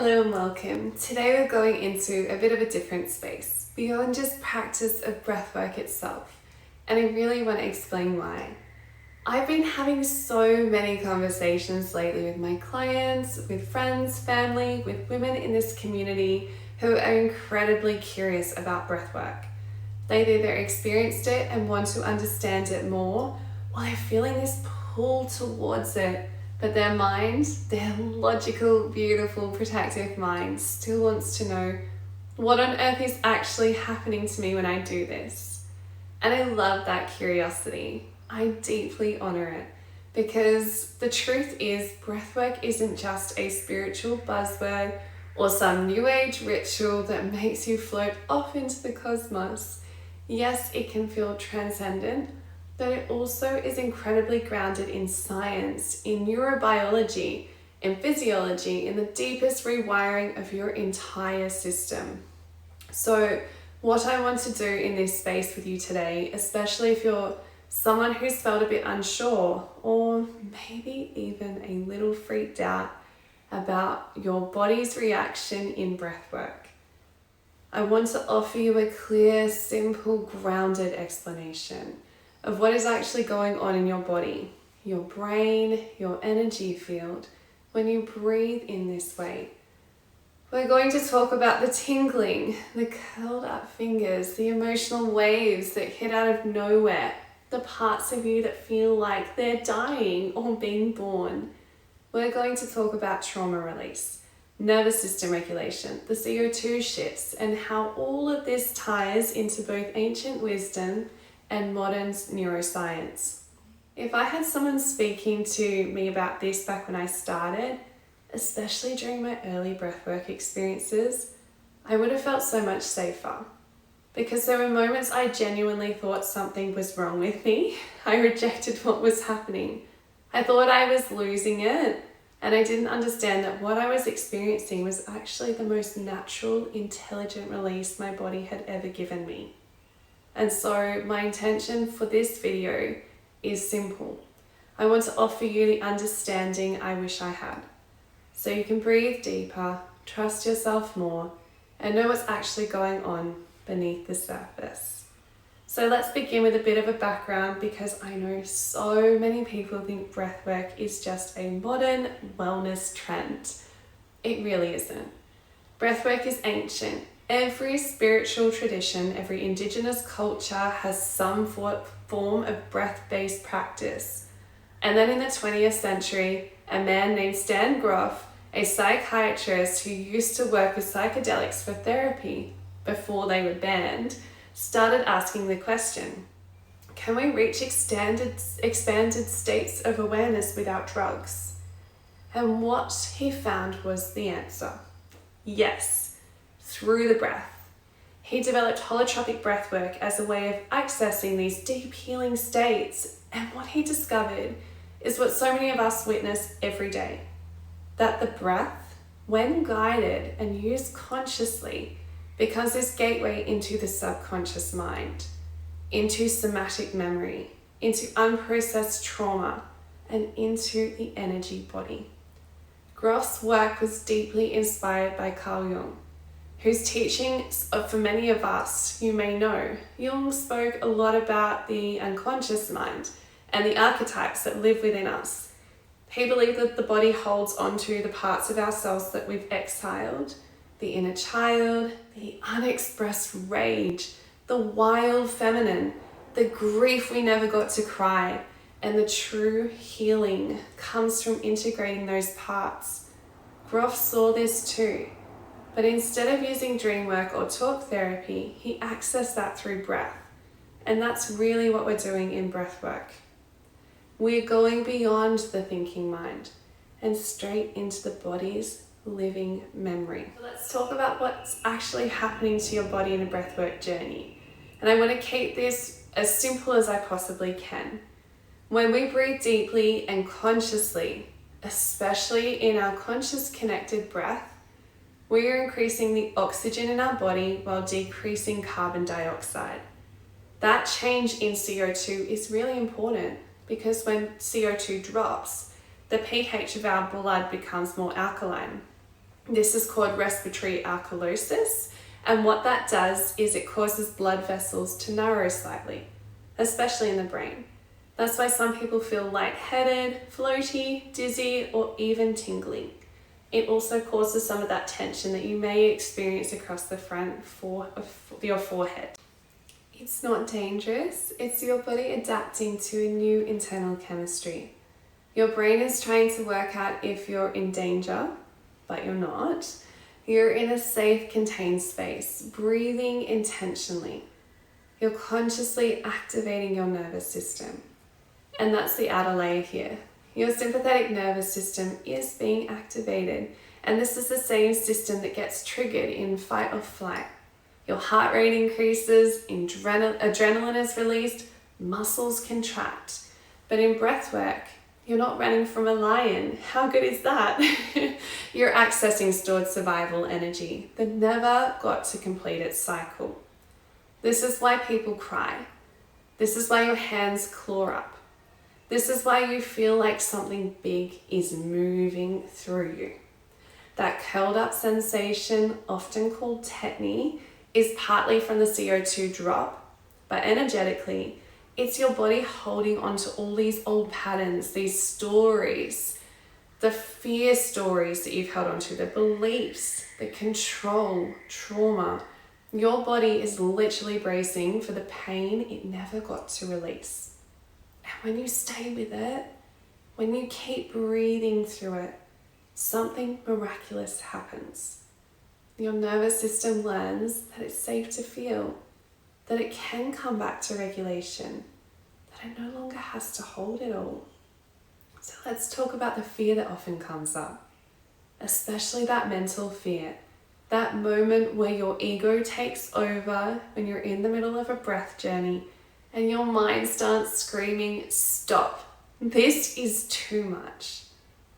Hello and welcome. Today we're going into a bit of a different space, beyond just practice of breathwork itself, and I really want to explain why. I've been having so many conversations lately with my clients, with friends, family, with women in this community who are incredibly curious about breathwork. They've either experienced it and want to understand it more, or they're feeling this pull towards it, but their mind, their logical, beautiful, protective mind, still wants to know what on earth is actually happening to me when I do this. And I love that curiosity. I deeply honor it, because the truth is breathwork isn't just a spiritual buzzword or some new age ritual that makes you float off into the cosmos. Yes, it can feel transcendent, but it also is incredibly grounded in science, in neurobiology, in physiology, in the deepest rewiring of your entire system. So what I want to do in this space with you today, especially if you're someone who's felt a bit unsure or maybe even a little freaked out about your body's reaction in breathwork, I want to offer you a clear, simple, grounded explanation of what is actually going on in your body, your brain, your energy field, when you breathe in this way. We're going to talk about the tingling, the curled up fingers, the emotional waves that hit out of nowhere, the parts of you that feel like they're dying or being born. We're going to talk about trauma release, nervous system regulation, the CO2 shifts, and how all of this ties into both ancient wisdom and modern neuroscience. If I had someone speaking to me about this back when I started, especially during my early breathwork experiences, I would have felt so much safer, because there were moments I genuinely thought something was wrong with me. I rejected what was happening. I thought I was losing it, and I didn't understand that what I was experiencing was actually the most natural, intelligent release my body had ever given me. And so my intention for this video is simple. I want to offer you the understanding I wish I had, so you can breathe deeper, trust yourself more, and know what's actually going on beneath the surface. So let's begin with a bit of a background, because I know so many people think breathwork is just a modern wellness trend. It really isn't. Breathwork is ancient. Every spiritual tradition, every indigenous culture has some form of breath-based practice. And then in the 20th century, a man named Stan Grof, a psychiatrist who used to work with psychedelics for therapy before they were banned, started asking the question, can we reach expanded states of awareness without drugs? And what he found was the answer. Yes. Through the breath. He developed holotropic breathwork as a way of accessing these deep healing states, and what he discovered is what so many of us witness every day, that the breath, when guided and used consciously, becomes this gateway into the subconscious mind, into somatic memory, into unprocessed trauma, and into the energy body. Grof's work was deeply inspired by Carl Jung, whose teachings, for many of us, you may know. Jung spoke a lot about the unconscious mind and the archetypes that live within us. He believed that the body holds onto the parts of ourselves that we've exiled, the inner child, the unexpressed rage, the wild feminine, the grief we never got to cry, and the true healing comes from integrating those parts. Grof saw this too. But instead of using dream work or talk therapy, he accessed that through breath. And that's really what we're doing in breathwork. We're going beyond the thinking mind and straight into the body's living memory. So let's talk about what's actually happening to your body in a breathwork journey. And I want to keep this as simple as I possibly can. When we breathe deeply and consciously, especially in our conscious connected breath, we are increasing the oxygen in our body while decreasing carbon dioxide. That change in CO2 is really important, because when CO2 drops, the pH of our blood becomes more alkaline. This is called respiratory alkalosis, and what that does is it causes blood vessels to narrow slightly, especially in the brain. That's why some people feel lightheaded, floaty, dizzy, or even tingling. It also causes some of that tension that you may experience across the front of your forehead. It's not dangerous, it's your body adapting to a new internal chemistry. Your brain is trying to work out if you're in danger, but you're not. You're in a safe, contained space, breathing intentionally. You're consciously activating your nervous system. And that's the outer layer here. Your sympathetic nervous system is being activated, and this is the same system that gets triggered in fight or flight. Your heart rate increases, adrenaline is released, muscles contract. But in breathwork, you're not running from a lion. How good is that? You're accessing stored survival energy that never got to complete its cycle. This is why people cry. This is why your hands claw up. This is why you feel like something big is moving through you. That curled up sensation, often called tetany, is partly from the CO2 drop, but energetically, it's your body holding on to all these old patterns, these stories, the fear stories that you've held on to, the beliefs, the control, trauma. Your body is literally bracing for the pain it never got to release. And when you stay with it, when you keep breathing through it, something miraculous happens. Your nervous system learns that it's safe to feel, that it can come back to regulation, that it no longer has to hold it all. So let's talk about the fear that often comes up, especially that mental fear, that moment where your ego takes over when you're in the middle of a breath journey and your mind starts screaming, "Stop, this is too much."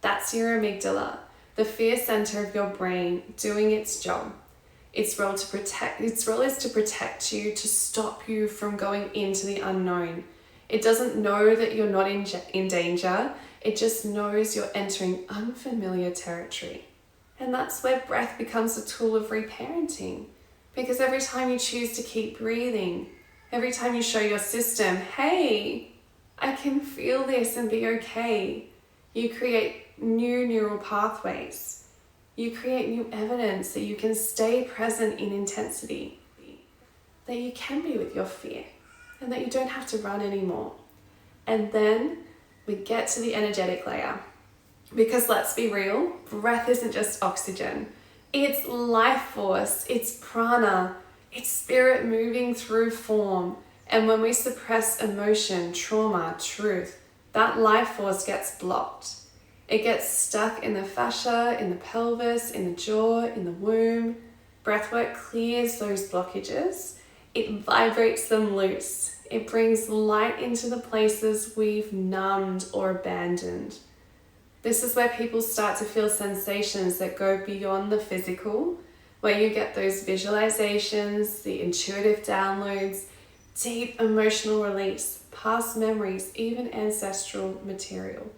That's your amygdala, the fear center of your brain doing its job. Its role is to protect you, to stop you from going into the unknown. It doesn't know that you're not in danger. It just knows you're entering unfamiliar territory. And that's where breath becomes a tool of reparenting. Because every time you choose to keep breathing, every time you show your system, hey, I can feel this and be okay, you create new neural pathways. You create new evidence that you can stay present in intensity, that you can be with your fear, and that you don't have to run anymore. And then we get to the energetic layer. Because let's be real, breath isn't just oxygen. It's life force, it's prana, it's spirit moving through form. And when we suppress emotion, trauma, truth, that life force gets blocked. It gets stuck in the fascia, in the pelvis, in the jaw, in the womb. Breathwork clears those blockages. It vibrates them loose. It brings light into the places we've numbed or abandoned. This is where people start to feel sensations that go beyond the physical, where you get those visualizations, the intuitive downloads, deep emotional release, past memories, even ancestral material.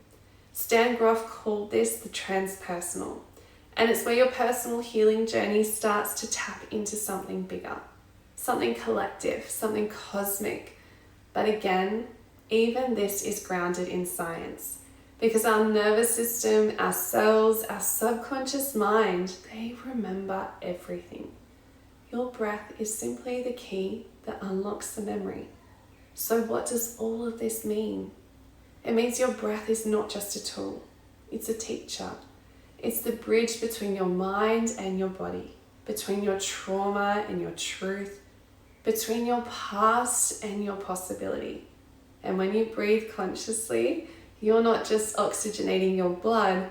Stan Grof called this the transpersonal, and it's where your personal healing journey starts to tap into something bigger, something collective, something cosmic. But again, even this is grounded in science, because our nervous system, our cells, our subconscious mind, they remember everything. Your breath is simply the key that unlocks the memory. So what does all of this mean? It means your breath is not just a tool, it's a teacher. It's the bridge between your mind and your body, between your trauma and your truth, between your past and your possibility. And when you breathe consciously, you're not just oxygenating your blood,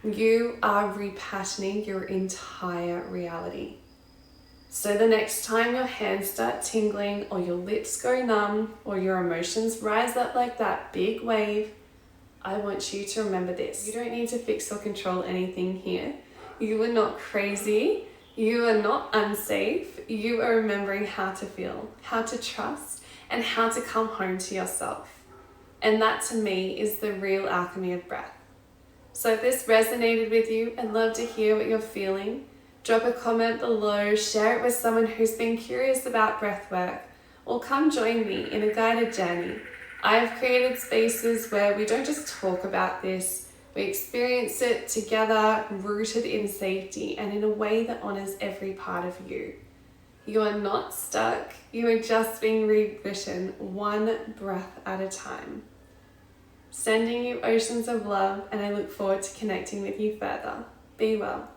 you are repatterning your entire reality. So the next time your hands start tingling, or your lips go numb, or your emotions rise up like that big wave, I want you to remember this. You don't need to fix or control anything here. You are not crazy. You are not unsafe. You are remembering how to feel, how to trust, and how to come home to yourself. And that to me is the real alchemy of breath. So if this resonated with you, I'd love to hear what you're feeling. Drop a comment below, share it with someone who's been curious about breathwork, or come join me in a guided journey. I've created spaces where we don't just talk about this, we experience it together, rooted in safety and in a way that honors every part of you. You are not stuck, you are just being rewritten one breath at a time. Sending you oceans of love, and I look forward to connecting with you further. Be well.